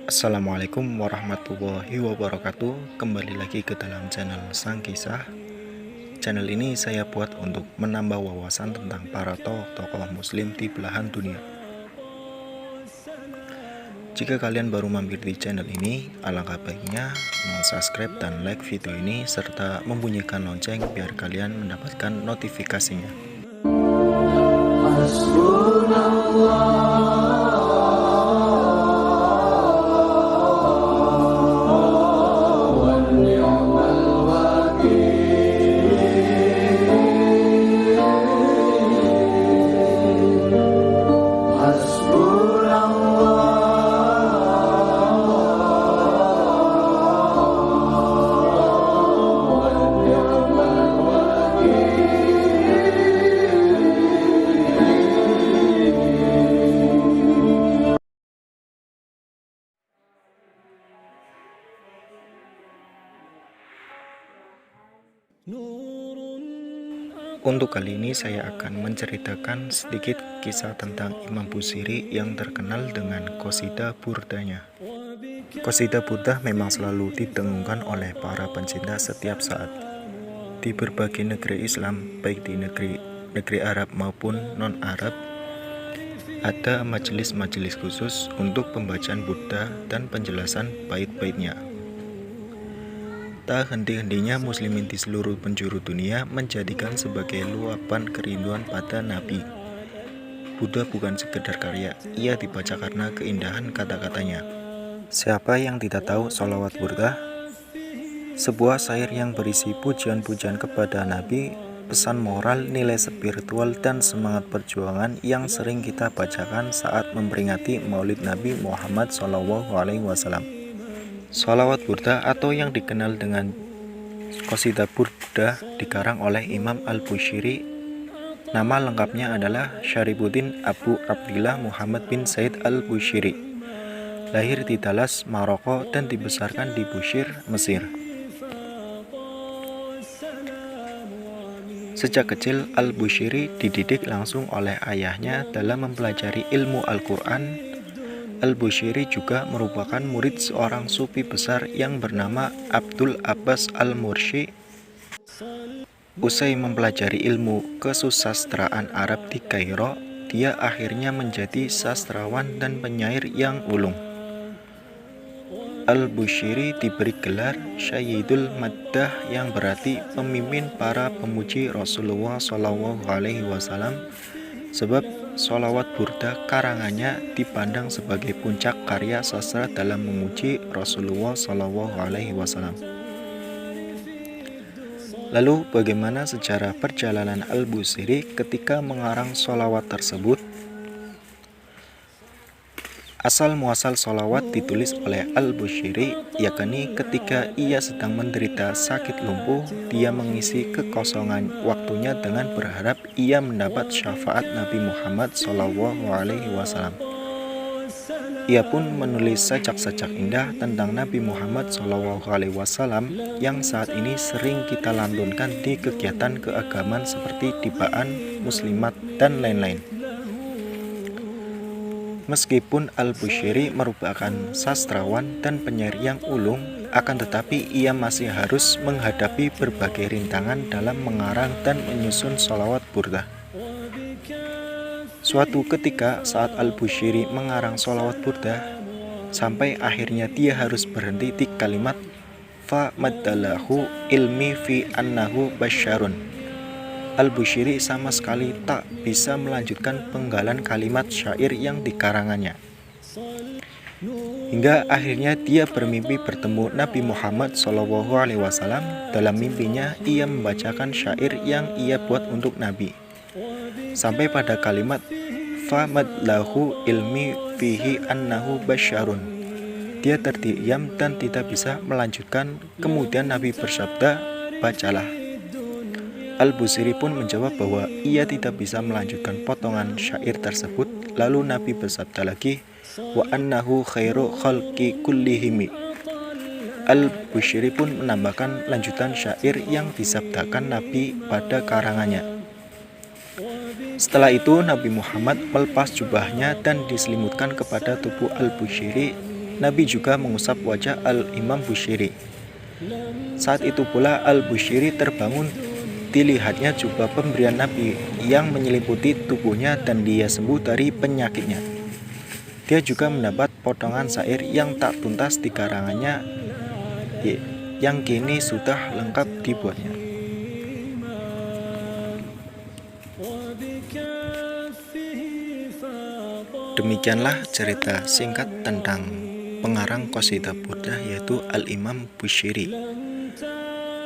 Assalamualaikum warahmatullahi wabarakatuh. Kembali lagi ke dalam channel Sang Kisah. Channel ini saya buat untuk menambah wawasan tentang para tokoh muslim di belahan dunia. Jika kalian baru mampir di channel ini, alangkah baiknya subscribe dan like video ini serta membunyikan lonceng biar kalian mendapatkan notifikasinya. Untuk kali ini saya akan menceritakan sedikit kisah tentang Imam Busiri yang terkenal dengan qasidah burdahnya. Qasidah burdah memang selalu didengungkan oleh para pencinta setiap saat. Di berbagai negeri Islam, baik di negeri Arab maupun non-Arab, ada majelis-majelis khusus untuk pembacaan burdah dan penjelasan bait-baitnya. Tak henti-hentinya muslimin di seluruh penjuru dunia menjadikan sebagai luapan kerinduan pada Nabi. Burdah bukan sekedar karya, ia dibaca karena keindahan kata-katanya. Siapa yang tidak tahu sholawat burdah? Sebuah syair yang berisi pujian-pujian kepada Nabi, pesan moral, nilai spiritual, dan semangat perjuangan yang sering kita bacakan saat memperingati Maulid Nabi Muhammad SAW. Sholawat burdah atau yang dikenal dengan qasidah burdah dikarang oleh Imam Al-Busiri. Nama lengkapnya adalah Syarifuddin Abu Abdillah Muhammad bin Said Al-Busiri. Lahir di Dalas, Maroko dan dibesarkan di Bushir, Mesir. Sejak kecil, Al-Busiri dididik langsung oleh ayahnya dalam mempelajari ilmu Al-Quran. Al-Busiri juga merupakan murid seorang sufi besar yang bernama Abdul Abbas Al-Mursi. Usai mempelajari ilmu kesusastraan Arab di Kairo, dia akhirnya menjadi sastrawan dan penyair yang ulung. Al-Busiri diberi gelar Sayyidul Maddah yang berarti pemimpin para pemuji Rasulullah SAW, sebab sholawat burdah karangannya dipandang sebagai puncak karya sastra dalam memuji Rasulullah SAW. Lalu bagaimana sejarah perjalanan Al-Busiri ketika mengarang sholawat tersebut? Asal muasal sholawat ditulis oleh Al-Busiri, yakni ketika ia sedang menderita sakit lumpuh, dia mengisi kekosongan waktunya dengan berharap ia mendapat syafaat Nabi Muhammad SAW. Ia pun menulis sajak-sajak indah tentang Nabi Muhammad SAW yang saat ini sering kita lantunkan di kegiatan keagamaan seperti dibaan, muslimat, dan lain-lain. Meskipun Al-Busiri merupakan sastrawan dan penyair yang ulung, akan tetapi ia masih harus menghadapi berbagai rintangan dalam mengarang dan menyusun sholawat burdah. Suatu ketika saat Al-Busiri mengarang sholawat burdah, sampai akhirnya dia harus berhenti di kalimat fa maddalahu ilmi fi annahu basyarun. Al-Busiri sama sekali tak bisa melanjutkan penggalan kalimat syair yang dikarangannya. Hingga akhirnya dia bermimpi bertemu Nabi Muhammad SAW. Dalam mimpinya ia membacakan syair yang ia buat untuk Nabi. Sampai pada kalimat fa madlahu ilmi fihi annahu basyarun. Dia terdiam dan tidak bisa melanjutkan. Kemudian Nabi bersabda, bacalah. Al-Busiri pun menjawab bahwa ia tidak bisa melanjutkan potongan syair tersebut. Lalu Nabi bersabda lagi, wa annahu khairu khalqi kullihimi. Al-Busiri pun menambahkan lanjutan syair yang disabdakan Nabi pada karangannya. Setelah itu Nabi Muhammad melepas jubahnya dan diselimutkan kepada tubuh Al-Bushairi. Nabi juga mengusap wajah Al-Imam Bushairi. Saat itu pula Al-Bushairi terbangun. Dilihatnya jubah pemberian Nabi yang menyelimuti tubuhnya dan dia sembuh dari penyakitnya. Dia juga mendapat potongan syair yang tak tuntas di karangannya yang kini sudah lengkap dibuatnya. Demikianlah cerita singkat tentang pengarang Qasidah Burdah yaitu Al-Imam Bushairi.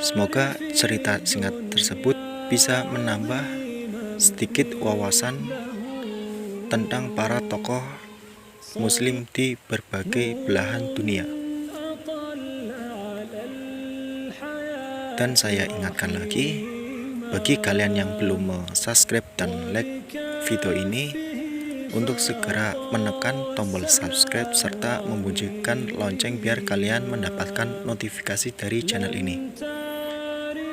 Semoga cerita singkat tersebut bisa menambah sedikit wawasan tentang para tokoh muslim di berbagai belahan dunia. Dan saya ingatkan lagi, bagi kalian yang belum subscribe dan like video ini, untuk segera menekan tombol subscribe serta membunyikan lonceng biar kalian mendapatkan notifikasi dari channel ini.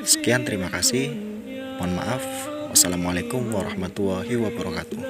Sekian, terima kasih. Mohon maaf. Wassalamualaikum warahmatullahi wabarakatuh.